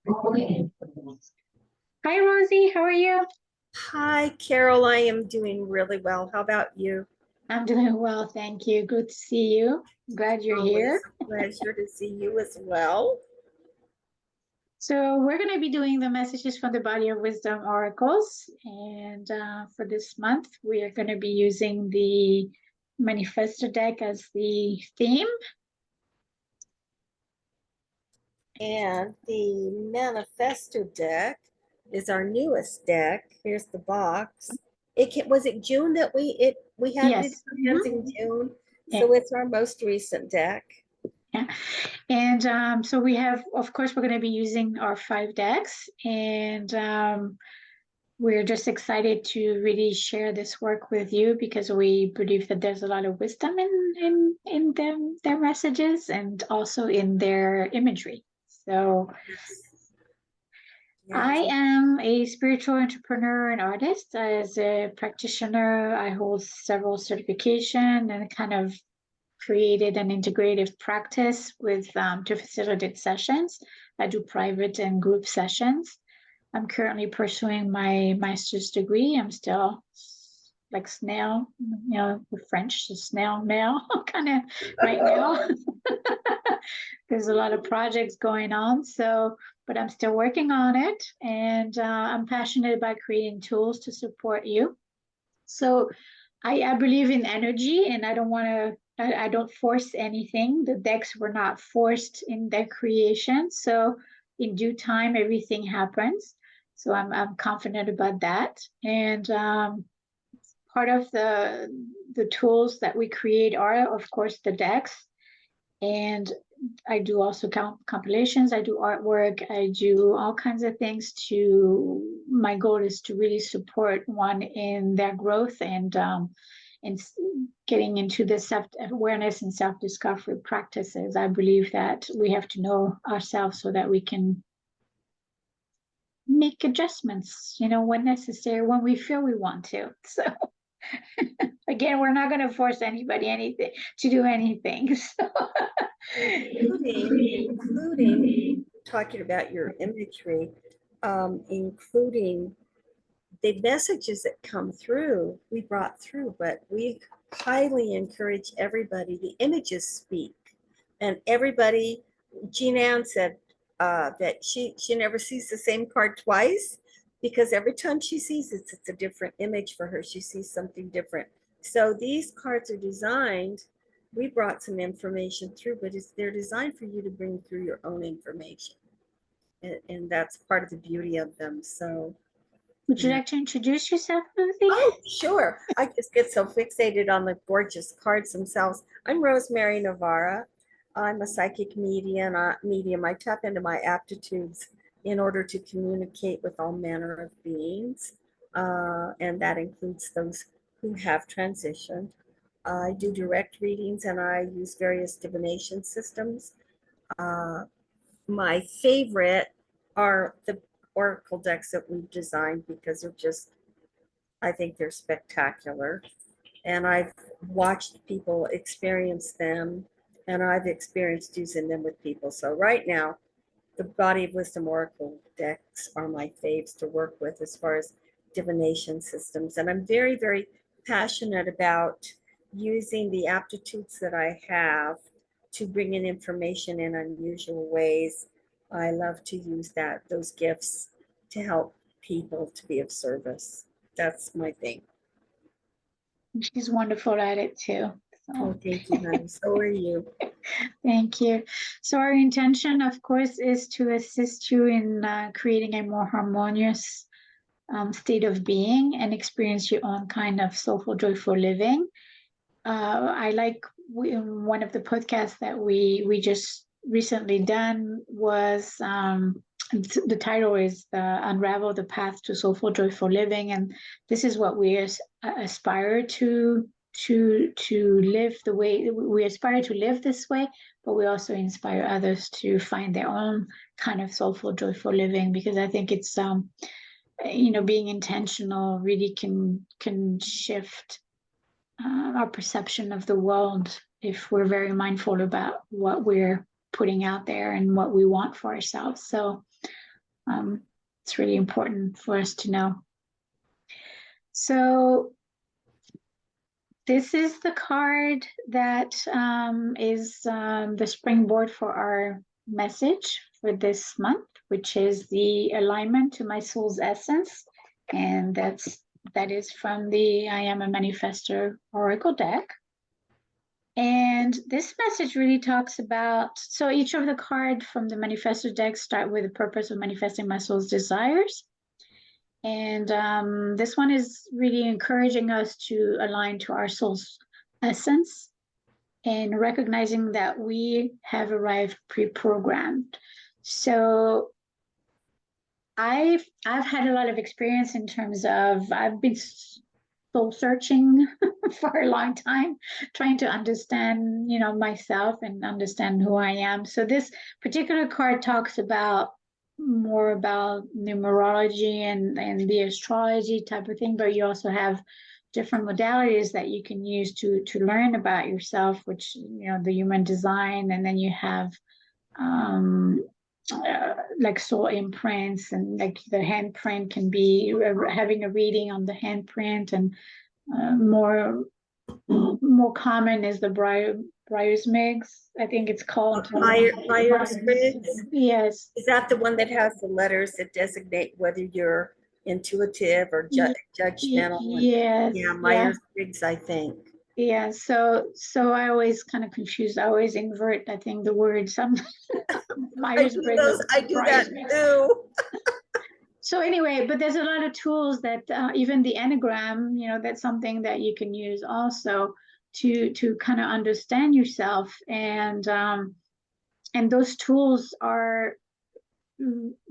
Hi, Rosie. How are you? Hi, Carol. I am doing really well. How about you? I'm doing well, thank you. Good to see you. Glad you're Always here. a pleasure to see you as well. So, we're going to be doing the messages from the Body of Wisdom Oracles. And for this month, we are going to be using the Manifestor deck as the theme. And the Manifesto deck is our newest deck. Here's the box. Was it June that we had it Yes. in our hands in June? Yeah. So it's our most recent deck. Yeah. And so we have, of course, we're going to be using our 5 decks. And we're just excited to really share this work with you because we believe that there's a lot of wisdom in their messages and also in their imagery. So I Yes. am a spiritual entrepreneur and artist. As a practitioner, I hold several certification and kind of created an integrative practice with to facilitate sessions. I do private and group sessions. I'm currently pursuing my master's degree. I'm still like snail, the French, snail mail kind of right now. There's a lot of projects going on. So, but I'm still working on it. And I'm passionate about creating tools to support you. So I believe in energy and I don't want to. I don't force anything. The decks were not forced in their creation. So in due time, everything happens. So I'm confident about that. And part of the tools that we create are, of course, the decks. And I do also compilations. I do artwork. I do all kinds of things to. My goal is to really support one in their growth and getting into the self awareness and self discovery practices. I believe that we have to know ourselves so that we can make adjustments, when necessary, when we feel we want to. So again, we're not going to force anybody anything to do anything. So. Including talking about your imagery, including the messages that come through, we brought through, but we highly encourage everybody. The images speak, and everybody. Jean Ann said that she never sees the same card twice because every time she sees it, it's a different image for her. She sees something different. So these cards are designed. We brought some information through, but they're designed for you to bring through your own information, and that's part of the beauty of them. So Would you yeah. like to introduce yourself, Lucy? Oh, sure. I just get so fixated on the gorgeous cards themselves. I'm Rosemary Nevara. I'm a psychic medium. I tap into my aptitudes in order to communicate with all manner of beings, and that includes those who have transitioned. I do direct readings and I use various divination systems. Uh, my favorite are the oracle decks that we've designed because they're just I think they're spectacular. And I've watched people experience them, and I've experienced using them with people. So, right now, the Body of Wisdom Oracle decks are my faves to work with as far as divination systems. And I'm very, very passionate about using the aptitudes that I have to bring in information in unusual ways. I love to use those gifts to help people to be of service. That's my thing. She's wonderful at it too. Oh, So thank you, honey. So are you. thank you. So our intention, of course, is to assist you in creating a more harmonious state of being and experience your own kind of soulful, joyful living. I like one of the podcasts that we just recently done was the title is Unravel the Path to Soulful Joyful Living, and this is what we aspire to live the way we aspire to live this way, but we also inspire others to find their own kind of soulful joyful living because I think it's being intentional really can shift our perception of the world if we're very mindful about what we're putting out there and what we want for ourselves. So It's really important for us to know. So this is the card that is the springboard for our message for this month, which is the alignment to my soul's essence. And that is from the I Am a Manifestor Oracle deck. And this message really talks about, so each of the cards from the Manifestor deck start with the purpose of manifesting my soul's desires. And this one is really encouraging us to align to our soul's essence and recognizing that we have arrived pre-programmed. So I've had a lot of experience in terms of, I've been soul searching for a long time, trying to understand, you know, myself and understand who I am. So this particular card talks about more about numerology and the astrology type of thing, but you also have different modalities that you can use to learn about yourself, which, you know, the human design, and then you have like soul imprints, and like the handprint can be having a reading on the handprint, and more common is the Myers-Briggs, I think it's called. Myers-Briggs? Yes. Is that the one that has the letters that designate whether you're intuitive or judgmental? Yes. Yeah, Myers-Briggs, I think. Yeah, so I always kind of confused. I always invert, I think, the words. Myers-Briggs. I do that too. So anyway, but there's a lot of tools that even the Enneagram, you know, that's something that you can use also to kind of understand yourself. And those tools are,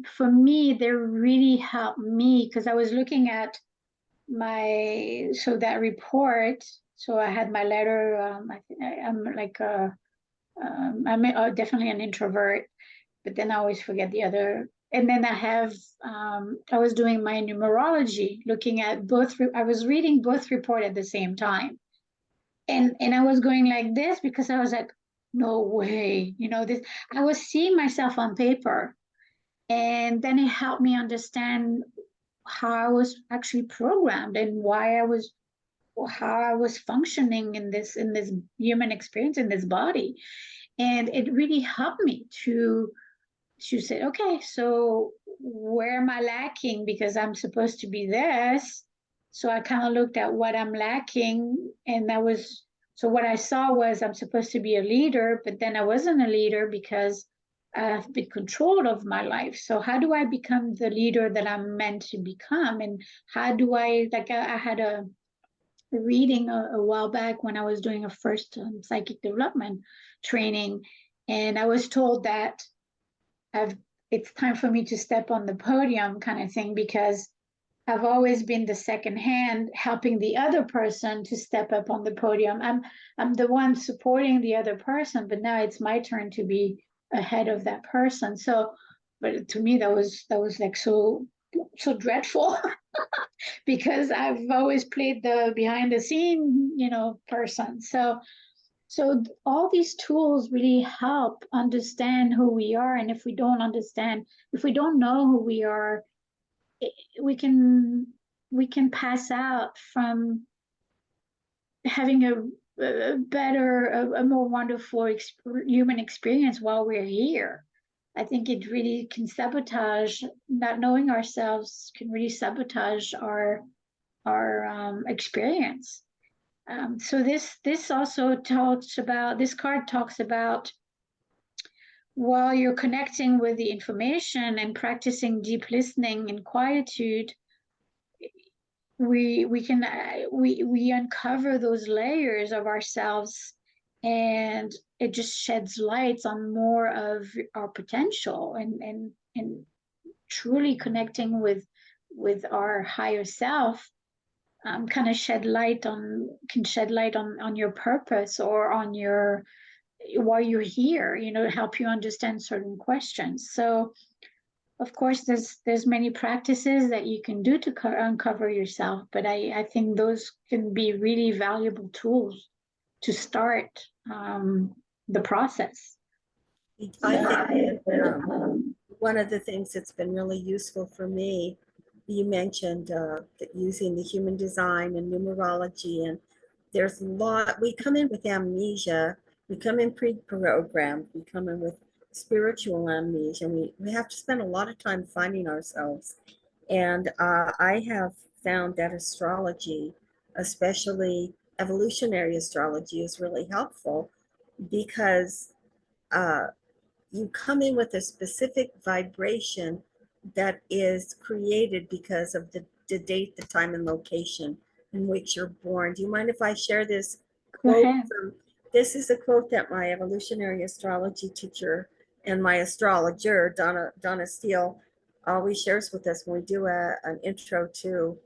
for me, they really help me, because I was looking at that report. So I had my letter. I'm like I'm definitely an introvert, but then I always forget the other. And then I was doing my numerology, looking at both. I was reading both report at the same time, and I was going like this because I was like, no way, you know, this. I was seeing myself on paper, and then it helped me understand how I was actually programmed and how I was functioning in this human experience in this body. And it really helped me to say, okay, so where am I lacking? Because I'm supposed to be this. So I kind of looked at what I'm lacking, and so what I saw was I'm supposed to be a leader, but then I wasn't a leader because I've been controlled of my life. So how do I become the leader that I'm meant to become? And how do I, I had a reading a while back when I was doing a first psychic development training, and I was told that it's time for me to step on the podium, kind of thing, because I've always been the second hand helping the other person to step up on the podium. I'm the one supporting the other person, but now it's my turn to be ahead of that person. So, but to me that was like so dreadful because I've always played the behind the scene, you know, person. So all these tools really help understand who we are. And if we don't know who we are, we can pass out from having a better, a more wonderful human experience while we're here. I think it really can sabotage, not knowing ourselves can really sabotage our experience. So this also this card talks about, while you're connecting with the information and practicing deep listening and quietude, we uncover those layers of ourselves, and it just sheds lights on more of our potential, and truly connecting with our higher self. Kind of shed light on your purpose, or on your why you're here, you know, help you understand certain questions. So of course there's many practices that you can do to uncover yourself, but I think those can be really valuable tools to start the process. I think one of the things that's been really useful for me, you mentioned that using the human design and numerology, and there's a lot, we come in with amnesia, we come in pre-programmed, we come in with spiritual amnesia, and we have to spend a lot of time finding ourselves. And I have found that astrology, especially evolutionary astrology, is really helpful because uh, you come in with a specific vibration that is created because of the date, the time, and location in which you're born. Do you mind if I share this Go quote ahead. this is a quote that my evolutionary astrology teacher and my astrologer, Donna Steele, always shares with us when we do an intro to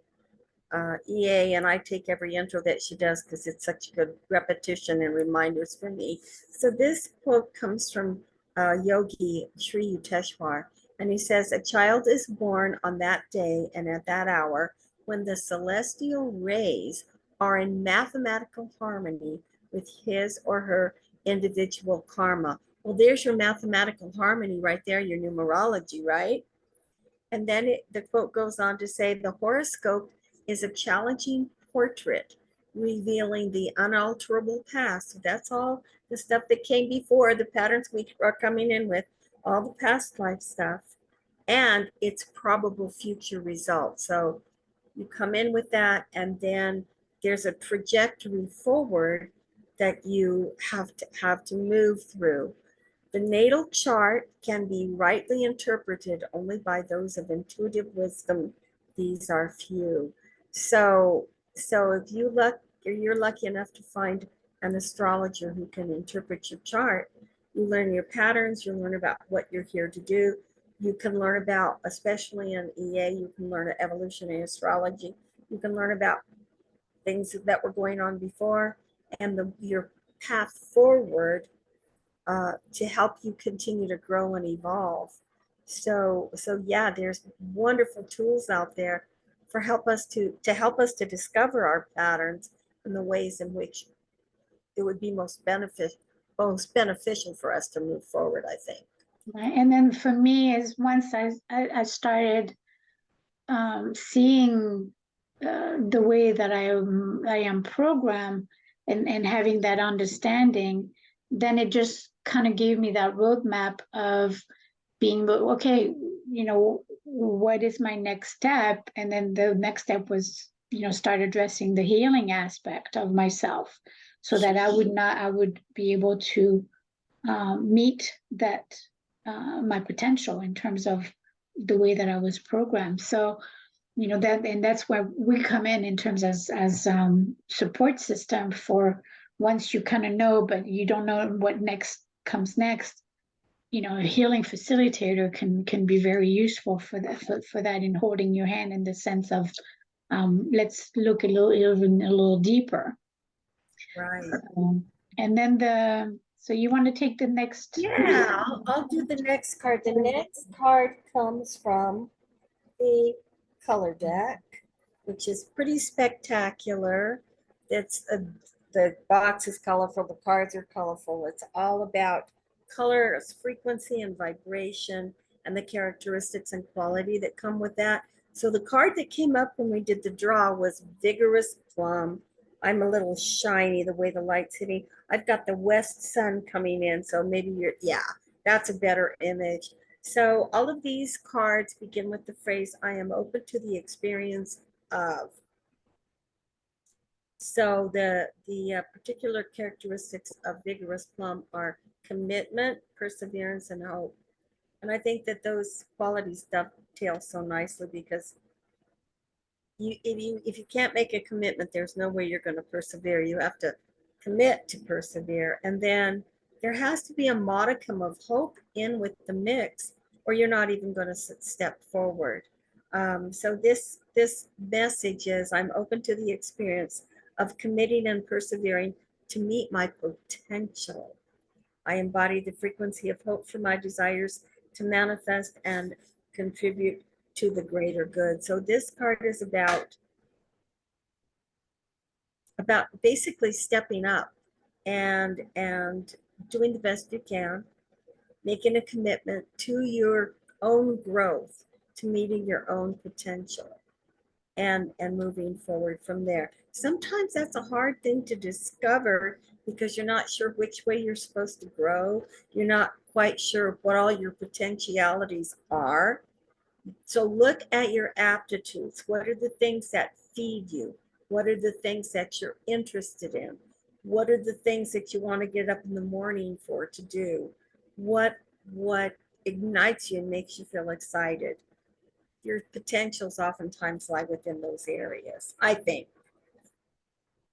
EA, and I take every intro that she does because it's such good repetition and reminders for me. So this quote comes from Yogi Sri Yukteswar, and he says, "A child is born on that day and at that hour when the celestial rays are in mathematical harmony with his or her individual karma." Well, there's your mathematical harmony right there, your numerology, right? And then the quote goes on to say, "The horoscope is a challenging portrait revealing the unalterable past." So that's all the stuff that came before, the patterns we are coming in with, all the past life stuff, and its probable future results. So you come in with that, and then there's a trajectory forward that you have to move through. The natal chart can be rightly interpreted only by those of intuitive wisdom. These are few. So, if you're lucky enough to find an astrologer who can interpret your chart, you learn your patterns, you learn about what you're here to do. You can learn about, especially in EA, you can learn evolutionary astrology. You can learn about things that were going on before and your path forward to help you continue to grow and evolve. So yeah, there's wonderful tools out there for help us to discover our patterns and the ways in which it would be most beneficial for us to move forward, I think. Right. And then for me is once I started seeing the way that I am programmed and having that understanding, then it just kind of gave me that roadmap of being okay, what is my next step? And then the next step was, start addressing the healing aspect of myself so that I would be able to meet that my potential in terms of the way that I was programmed. So, that's where we come in terms as support system for once you kind of know, but you don't know what next comes next. A healing facilitator can be very useful for that for that in holding your hand in the sense of let's look a little deeper. Right. And then so you want to take the next? Yeah, I'll do the next card. The next card comes from the color deck, which is pretty spectacular. The box is colorful, the cards are colorful. It's all about color, frequency, and vibration, and the characteristics and quality that come with that. So the card that came up when we did the draw was Vigorous Plum. I'm a little shiny the way the light's hitting. I've got the west sun coming in, so maybe yeah, that's a better image. So all of these cards begin with the phrase, "I am open to the experience of." So the particular characteristics of Vigorous Plum are commitment, perseverance, and hope. And I think that those qualities dovetail so nicely because if you can't make a commitment, there's no way you're going to persevere. You have to commit to persevere. And then there has to be a modicum of hope in with the mix, or you're not even going to step forward. So this message is, I'm open to the experience of committing and persevering to meet my potential. I embody the frequency of hope for my desires to manifest and contribute to the greater good. So this card is about basically stepping up and doing the best you can, making a commitment to your own growth, to meeting your own potential, and moving forward from there. Sometimes that's a hard thing to discover because you're not sure which way you're supposed to grow. You're not quite sure what all your potentialities are. So look at your aptitudes. What are the things that feed you? What are the things that you're interested in? What are the things that you want to get up in the morning for to do? What ignites you and makes you feel excited? Your potentials oftentimes lie within those areas, I think.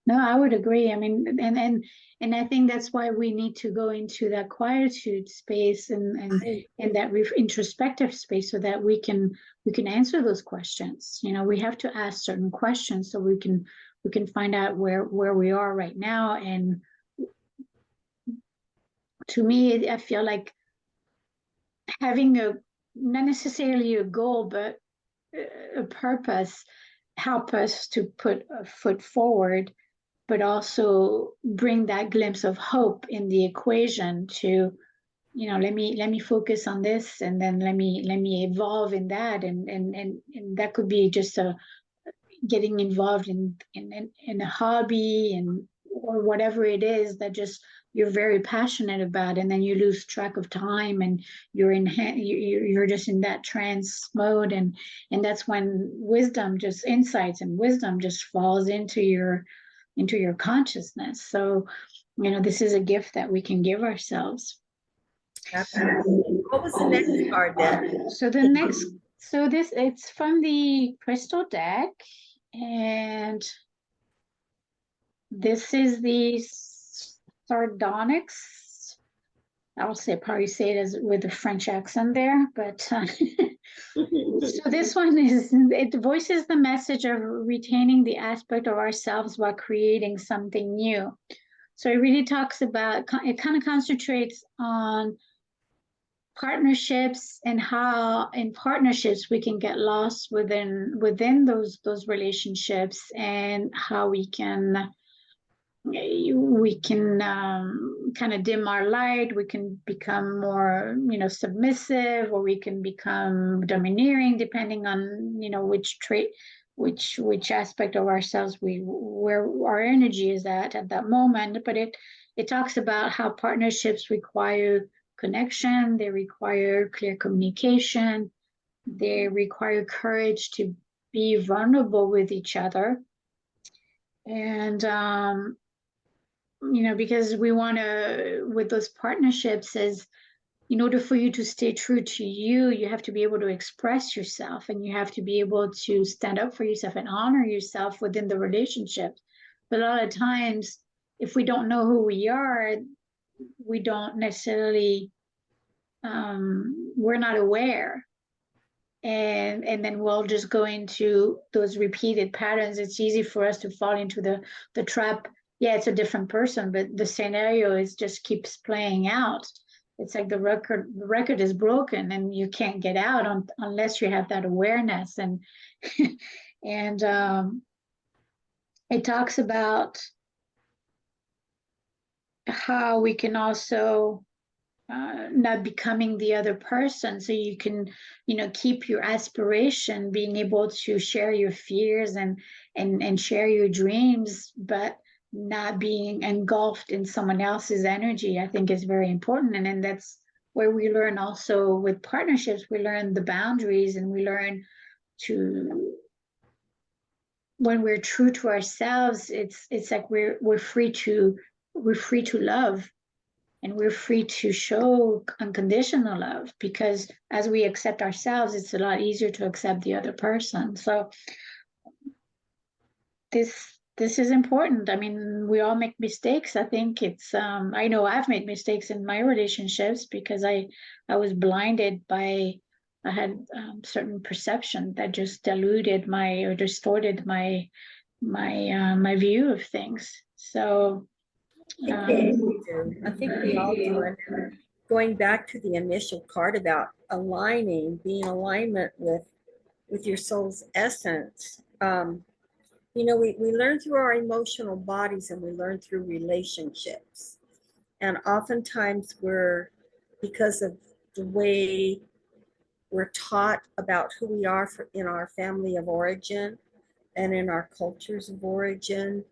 No, I would agree. I mean, and I think that's why we need to go into that quietude space and that introspective space so that we can answer those questions. You know, we have to ask certain questions so we can find out where we are right now. And to me, I feel like having not necessarily a goal, but a purpose help us to put a foot forward, but also bring that glimpse of hope in the equation to, you know, let me focus on this, and then let me evolve in that, and that could be just getting involved in a hobby and or whatever it is that just you're very passionate about, and then you lose track of time and you're just in that trance mode, and that's when wisdom, just insights and wisdom, just falls into your consciousness. So, you know, this is a gift that we can give ourselves. Absolutely. What was the next card then? So it's from the crystal deck, and this is the Sardonyx. I'll probably say it as with a French accent there, but so this one it voices the message of retaining the aspect of ourselves while creating something new. So it really talks about, it kind of concentrates on partnerships and how in partnerships we can get lost within those relationships, and how we can kind of dim our light. We can become more, you know, submissive, or we can become domineering, depending on, you know, which trait, which aspect of ourselves where our energy is at that moment. But it talks about how partnerships require connection, they require clear communication, they require courage to be vulnerable with each other. And you know, because we want to, with those partnerships, is in order for you to stay true to you, you have to be able to express yourself, and you have to be able to stand up for yourself and honor yourself within the relationship. But a lot of times, if we don't know who we are, we don't necessarily, we're not aware. And then we'll just go into those repeated patterns. It's easy for us to fall into the trap. Yeah, it's a different person, but the scenario is just keeps playing out. It's like the record is broken, and you can't get out unless you have that awareness. And and it talks about how we can also not becoming the other person, so you can, you know, keep your aspiration, being able to share your fears and share your dreams, but not being engulfed in someone else's energy, I think is very important. And then that's where we learn also with partnerships, we learn the boundaries, and we learn to, when we're true to ourselves, it's like we're free to love, and we're free to show unconditional love, because as we accept ourselves, it's a lot easier to accept the other person. So this is important. I mean, we all make mistakes. I think it's I know I've made mistakes in my relationships because I was blinded by, I had certain perception that just diluted or distorted my view of things. So I think we do. I think we all do. And going back to the initial card about aligning, being alignment with your soul's essence. You know, we learn through our emotional bodies, and we learn through relationships. And oftentimes because of the way we're taught about who we are in our family of origin and in our cultures of origin.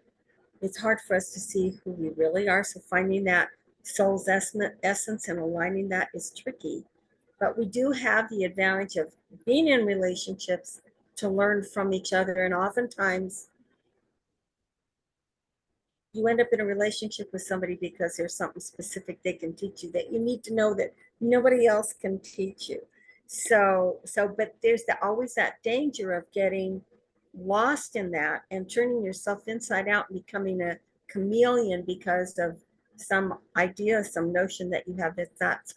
It's hard for us to see who we really are. So finding that soul's essence and aligning that is tricky. But we do have the advantage of being in relationships to learn from each other. And oftentimes you end up in a relationship with somebody because there's something specific they can teach you that you need to know that nobody else can teach you. But there's always that danger of getting lost in that and turning yourself inside out and becoming a chameleon because of some idea, some notion that you have that's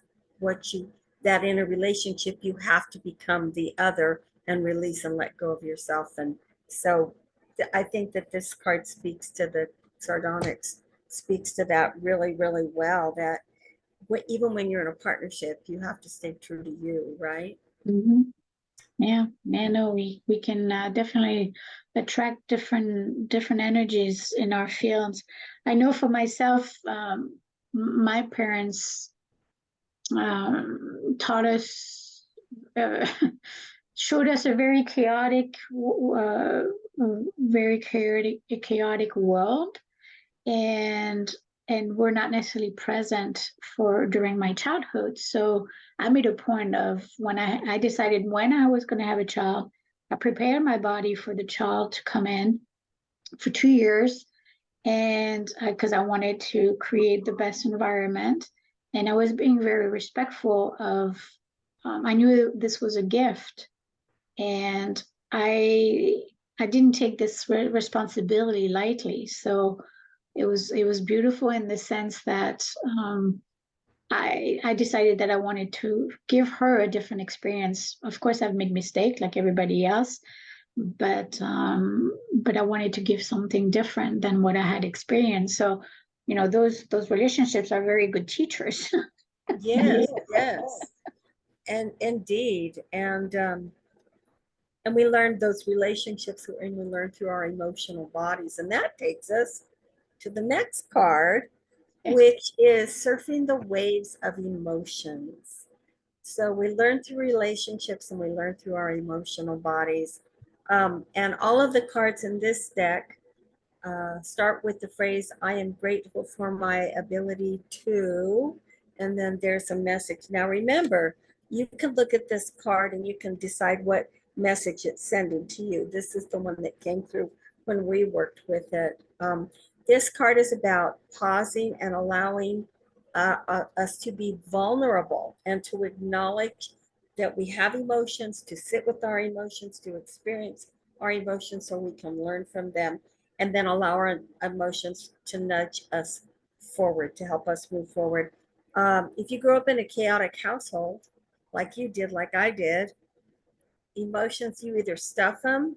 that in a relationship you have to become the other and release and let go of yourself. And so I think that this card speaks to the Sardonyx, speaks to that really, really well, that even when you're in a partnership, you have to stay true to you, right? Yeah, no, we can definitely attract different energies in our fields. I know for myself, my parents taught us, showed us a very chaotic world, and we're not necessarily present during my childhood. So I made a point of, when I decided when I was going to have a child, I prepared my body for the child to come in for 2 years, and because I wanted to create the best environment, and I was being very respectful of. I knew this was a gift, and I didn't take this responsibility lightly. So it was beautiful in the sense that I decided that I wanted to give her a different experience. Of course, I've made mistakes like everybody else, but I wanted to give something different than what I had experienced. So, those relationships are very good teachers. Yes, yes, and indeed, and we learned those relationships, and we learn through our emotional bodies, and that takes us to the next card, which is surfing the waves of emotions. So we learn through relationships and we learn through our emotional bodies. And all of the cards in this deck start with the phrase, I am grateful for my ability to, and then there's a message. Now remember, you can look at this card and you can decide what message it's sending to you. This is the one that came through when we worked with it. This card is about pausing and allowing us to be vulnerable and to acknowledge that we have emotions, to sit with our emotions, to experience our emotions so we can learn from them, and then allow our emotions to nudge us forward, to help us move forward. If you grew up in a chaotic household, like you did, like I did, emotions, you either stuff them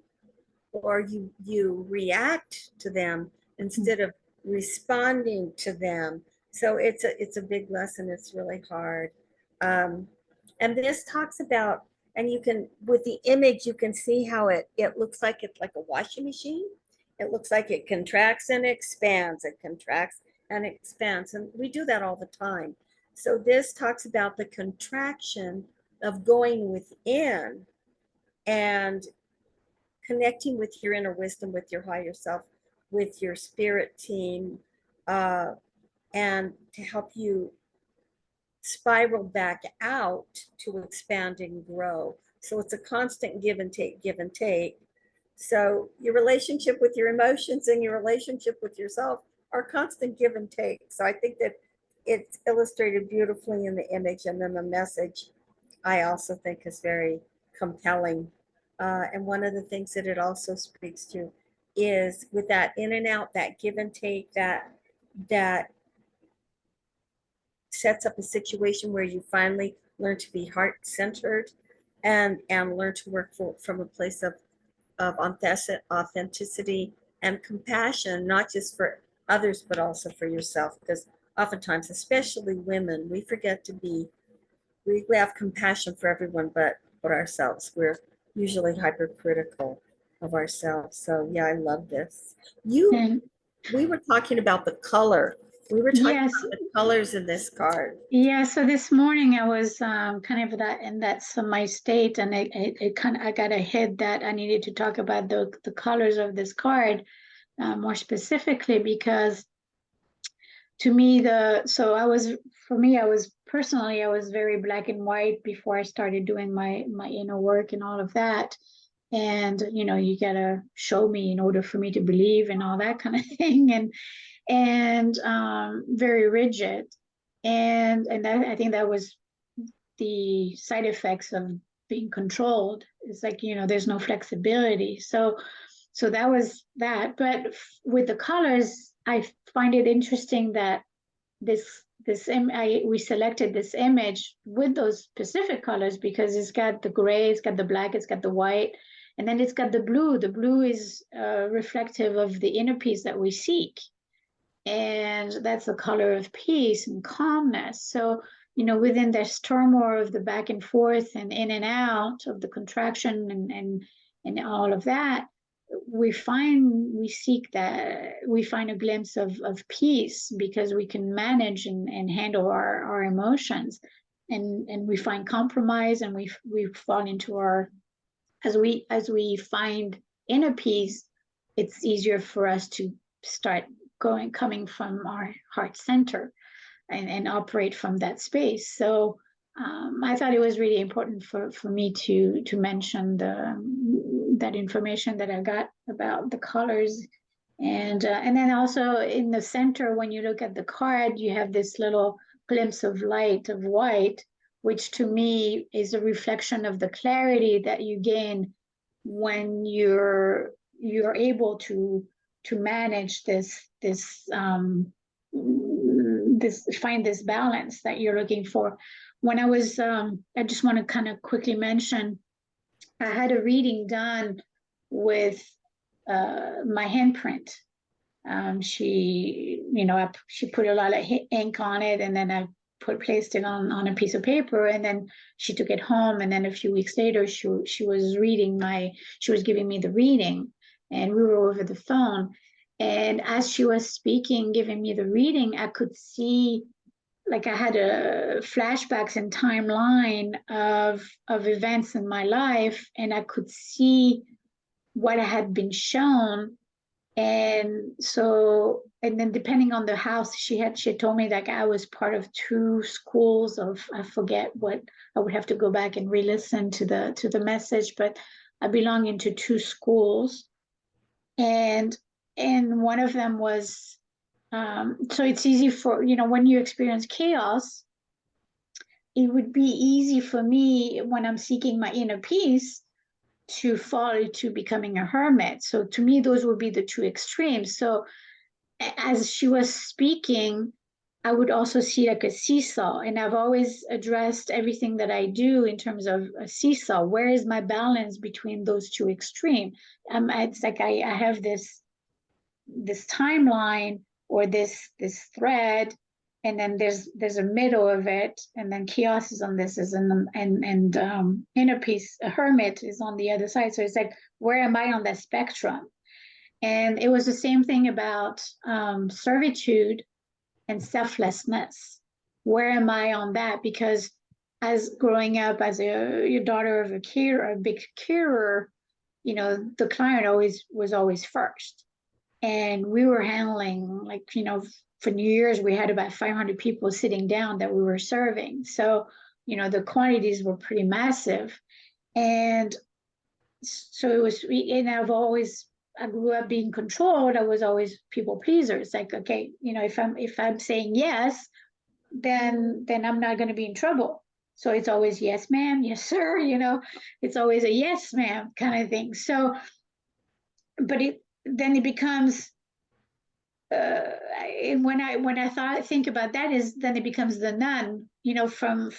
or you react to them instead of responding to them. So it's a big lesson. It's really hard. And this talks about, and you can, with the image, you can see how it looks like it's like a washing machine. It looks like it contracts and expands. It contracts and expands. And we do that all the time. So this talks about the contraction of going within and connecting with your inner wisdom, with your higher self, with your spirit team, and to help you spiral back out to expand and grow. So it's a constant give and take, give and take. So your relationship with your emotions and your relationship with yourself are constant give and take. So I think that it's illustrated beautifully in the image, and then the message I also think is very compelling. And one of the things that it also speaks to is with that in and out, that give and take, that sets up a situation where you finally learn to be heart-centered and learn to work from a place of authenticity and compassion, not just for others, but also for yourself. Because oftentimes, especially women, we forget to be, we have compassion for everyone but ourselves. We're usually hypercritical of ourselves. So yeah, I love this. And We were talking about the color We were talking Yes. about the colors in this card. Yeah, so this morning I was kind of in that semi state, and I got a hit that I needed to talk about the colors of this card more specifically, because to me I was personally, I was very black and white before I started doing my inner work and all of that. And you gotta show me in order for me to believe and all that kind of thing, and very rigid. And I think that was the side effects of being controlled. It's like, there's no flexibility. So that was that. But with the colors, I find it interesting that we selected this image with those specific colors because it's got the gray, it's got the black, it's got the white, and then it's got the blue. The blue is reflective of the inner peace that we seek. And that's the color of peace and calmness. So, within this turmoil of the back and forth and in and out of the contraction and all of that, we seek that, we find a glimpse of peace, because we can manage and handle our emotions, and we find compromise, and we fall into as we find inner peace, it's easier for us to start coming from our heart center and operate from that space. So I thought it was really important for me to mention that information that I got about the colors. And then also in the center, when you look at the card, you have this little glimpse of light of white, which to me is a reflection of the clarity that you gain when you're able to manage this find this balance that you're looking for. When I just want to kind of quickly mention, I had a reading done with my handprint. She put a lot of ink on it, and then I placed it on a piece of paper, and then she took it home, and then a few weeks later she was giving me the reading, and we were over the phone. And as she was speaking, giving me the reading, I could see, like, I had a flashbacks and timeline of events in my life, and I could see what I had been shown. And then depending on the house, she had told me, like, I was part of 2 schools of, I forget what, I would have to go back and re-listen to the message, but I belong into 2 schools. And one of them was, so it's easy for, when you experience chaos, it would be easy for me when I'm seeking my inner peace to fall into becoming a hermit. So to me, those would be the 2 extremes. So as she was speaking, I would also see like a seesaw, and I've always addressed everything that I do in terms of a seesaw. Where is my balance between those 2 extremes? It's like I have this timeline, or this thread, and then there's a middle of it, and then chaos is on this, and inner peace, a hermit, is on the other side. So it's like, where am I on that spectrum? And it was the same thing about servitude and selflessness. Where am I on that? Because as growing up as your daughter of a big carer, the client was always first. And we were handling, like, for New Year's, we had about 500 people sitting down that we were serving. So, the quantities were pretty massive. And so it was, and I grew up being controlled. I was always people pleaser. It's like, okay, if I'm saying yes, then I'm not going to be in trouble. So it's always yes, ma'am, yes, sir. It's always a yes, ma'am kind of thing. So, but then it becomes, and when I think about that, is then it becomes the nun, from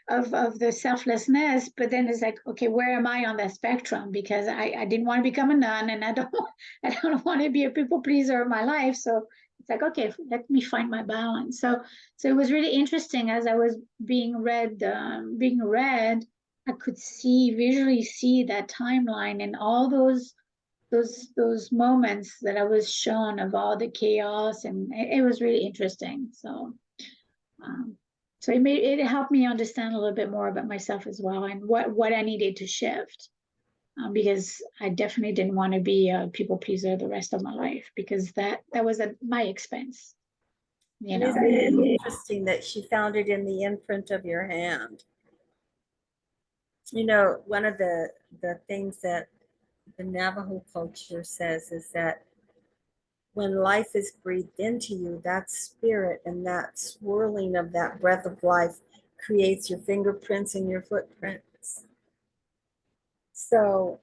of the selflessness. But then it's like, okay, where am I on that spectrum? Because I didn't want to become a nun, and I don't want to be a people pleaser in my life. So it's like, okay, let me find my balance. So it was really interesting as I was being read. I could visually see that timeline and all those those moments that I was shown of all the chaos, and it was really interesting. So so it helped me understand a little bit more about myself as well, and what I needed to shift, because I definitely didn't want to be a people pleaser the rest of my life, because that was at my expense, you know. Isn't it interesting that she found it in the imprint of your hand? You know, one of the things that the Navajo culture says is that when life is breathed into you, that spirit and that swirling of that breath of life creates your fingerprints and your footprints. So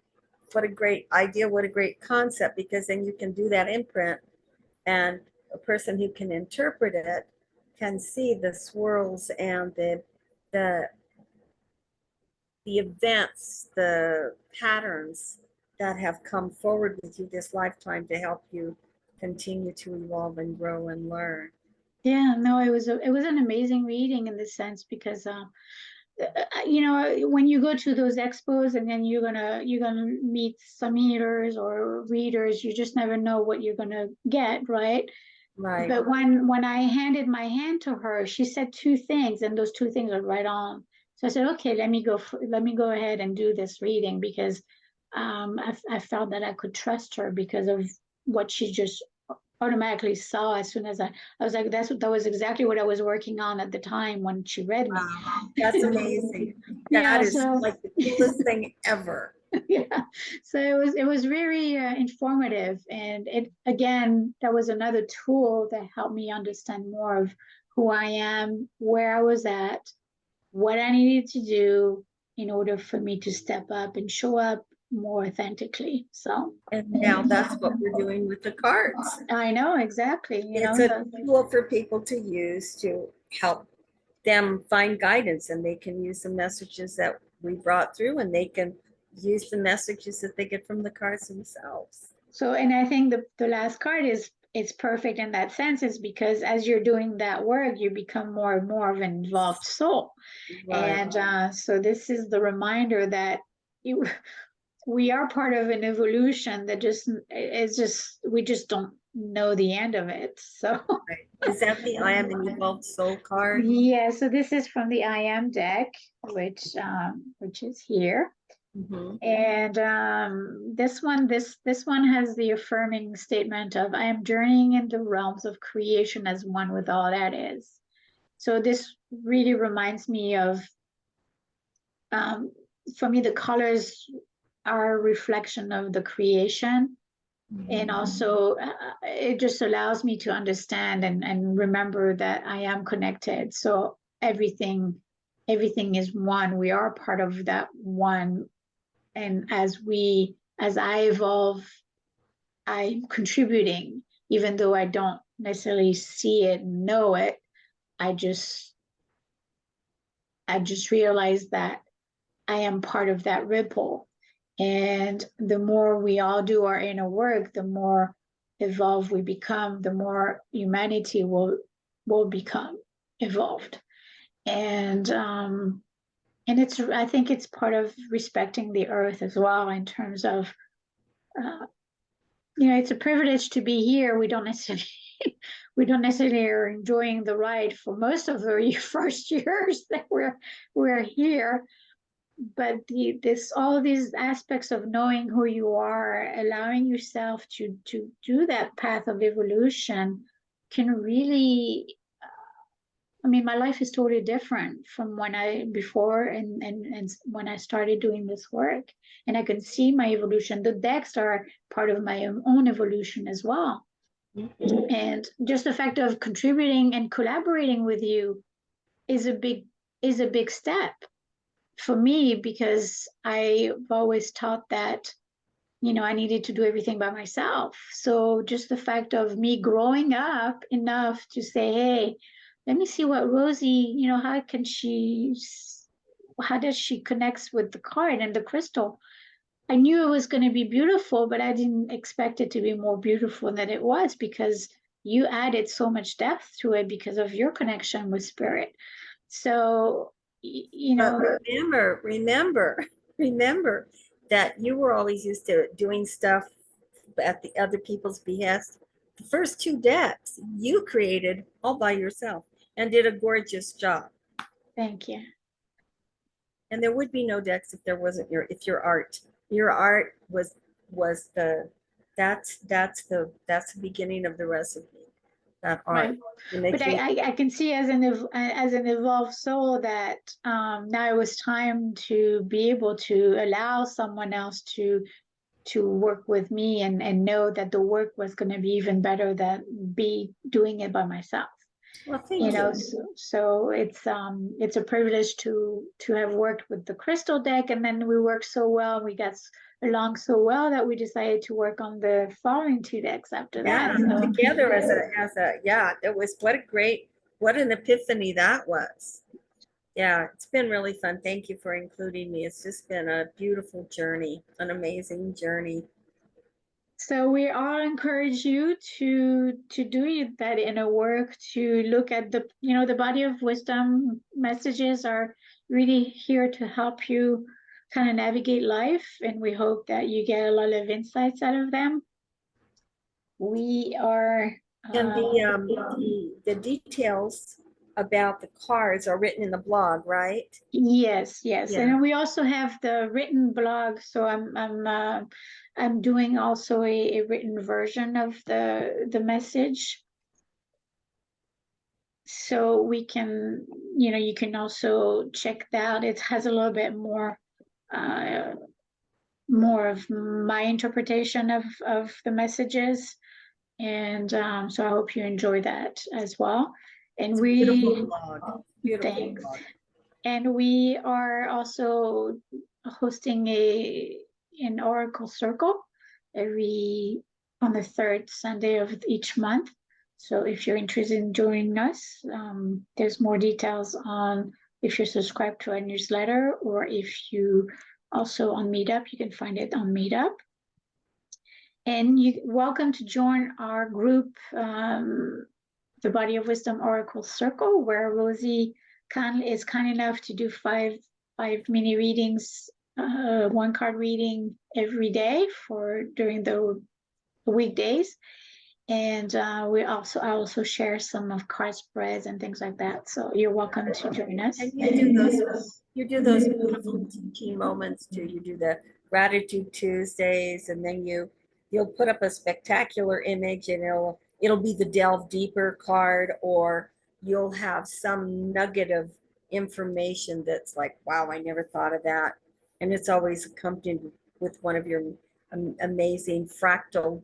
what a great idea, what a great concept, because then you can do that imprint, and a person who can interpret it can see the swirls and the events, the patterns that have come forward with you this lifetime to help you continue to evolve and grow and learn. Yeah, no, it was an amazing reading in this sense, because you know, when you go to those expos and then you're gonna meet some healers or readers, you just never know what you're gonna get, right? Right. But when I handed my hand to her, she said two things, and those two things are right on. So I said, okay, let me go ahead and do this reading, because I felt that I could trust her because of what she just automatically saw as soon as I was like, that was exactly what I was working on at the time when she read me. Wow, that's amazing. Yeah, That is so like the coolest thing ever. yeah, so it was very informative, and it again, that was another tool that helped me understand more of who I am, where I was at, what I needed to do in order for me to step up and show up more authentically. So And now that's what we're doing with the cards. I know exactly, you know. It's a tool for people to use to help them find guidance, and they can use the messages that we brought through, and they can use the messages that they get from the cards themselves. So, and I think the last card is it's perfect in that sense, is because as you're doing that work, you become more and more of an involved soul. Right. And so this is the reminder that you, we are part of an evolution that we just don't know the end of it. So Right. Is that the I am an evolved soul card? yeah, so this is from the I Am deck, which is here. Mhm. And this one has the affirming statement of I am journeying in the realms of creation as one with all that is. So this really reminds me of, for me, the colors are a reflection of the creation. And also it just allows me to understand and remember that I am connected. So everything is one. We are part of that one. And as I evolve, I'm contributing, even though I don't necessarily see it, know it. I just realize that I am part of that ripple. And the more we all do our inner work, the more evolved we become, the more humanity will become evolved. And it's, I think it's part of respecting the earth as well, in terms of uh, you know, it's a privilege to be here. We don't necessarily we don't necessarily are enjoying the ride for most of the first years that we're here. But this all of these aspects of knowing who you are, allowing yourself to do that path of evolution, can really, I mean, my life is totally different from when I before and when I started doing this work. And I can see my evolution. The decks are part of my own evolution as well. Mhm. And just the fact of contributing and collaborating with you is a big step for me, because I've always taught that, you know, I needed to do everything by myself. So just the fact of me growing up enough to say, hey, let me see what Rosie, you know, how does she connects with the card and the crystal. I knew it was going to be beautiful, but I didn't expect it to be more beautiful than it was, because you added so much depth to it because of your connection with spirit. So, you But know, remember that you were always used to doing stuff at the other people's behest. The first 2 decks you created all by yourself and did a gorgeous job. Thank you. And there would be no decks if there wasn't your art. Your art was that's the beginning of the recipe. That art. Right. But I can see as an evolved soul that now it was time to be able to allow someone else to work with me and know that the work was going to be even better than be doing it by myself. Well, thank you. Know, so it's a privilege to have worked with the crystal deck, and then we worked so well, we got along so well that we decided to work on the following 2 decks after that. So. Together as a it was what an epiphany that was. Yeah, it's been really fun. Thank you for including me. It's just been a beautiful journey, an amazing journey. So we all encourage you to do that inner work, to look at the body of wisdom messages are really here to help you kind of navigate life, and we hope that you get a lot of insights out of them. We are and the details about the cards are written in the blog, right? Yes. Yeah. And we also have the written blog, so I'm doing also a written version of the message, so we can you can also check that out. It has a little bit more of my interpretation of the messages, and so I hope you enjoy that as well. And thanks. And we are also hosting an Oracle Circle on the 3rd Sunday of each month. So if you're interested in joining us, there's more details on if you're subscribed to our newsletter, or if you also on Meetup, you can find it on Meetup. And you're welcome to join our group, the Body of Wisdom Oracle Circle, where Rosie is kind enough to do 5 mini readings, 1 card reading every day during the weekdays. And I also share some of card spreads and things like that. So you're welcome to join us. And you do those beautiful teaching moments too. You do the Gratitude Tuesdays, and then you'll put up a spectacular image, and it'll be the Delve Deeper card, or you'll have some nugget of information that's like, wow, I never thought of that. And it's always accompanied with one of your amazing fractal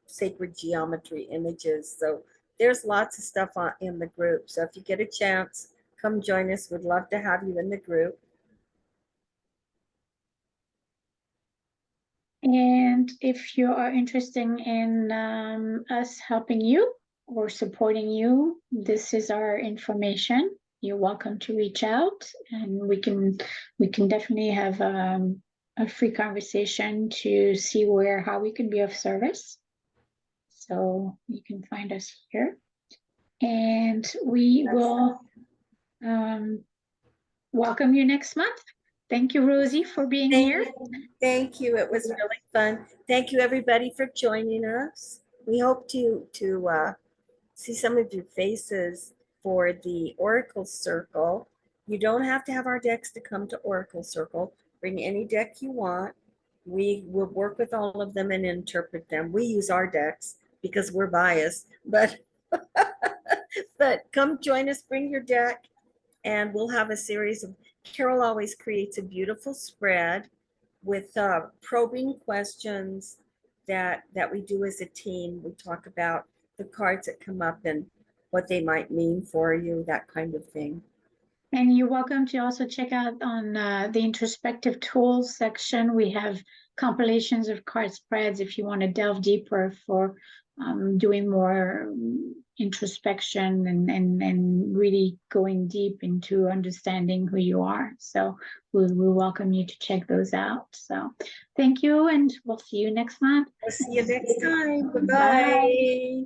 sacred geometry images. So there's lots of stuff in the group. So if you get a chance, come join us. We'd love to have you in the group. And if you are interested in us helping you or supporting you, this is our information. You're welcome to reach out, and we can definitely have a free conversation to see how we can be of service. So you can find us here, and we will welcome you next month. Thank you, Rosie, for being here. Thank you. It was really fun. Thank you, everybody, for joining us. We hope to see some of your faces for the Oracle Circle. You don't have to have our decks to come to Oracle Circle. Bring any deck you want. We will work with all of them and interpret them. We use our decks because we're biased, but come join us, bring your deck, and we'll have a series of, Carole always creates a beautiful spread with probing questions that we do as a team. We talk about the cards that come up and what they might mean for you, that kind of thing. And you're welcome to also check out on the introspective tools section. We have compilations of card spreads if you want to delve deeper for doing more introspection and really going deep into understanding who you are. So we'll welcome you to check those out. So thank you, and we'll see you next month. We'll see you next time. Bye-bye.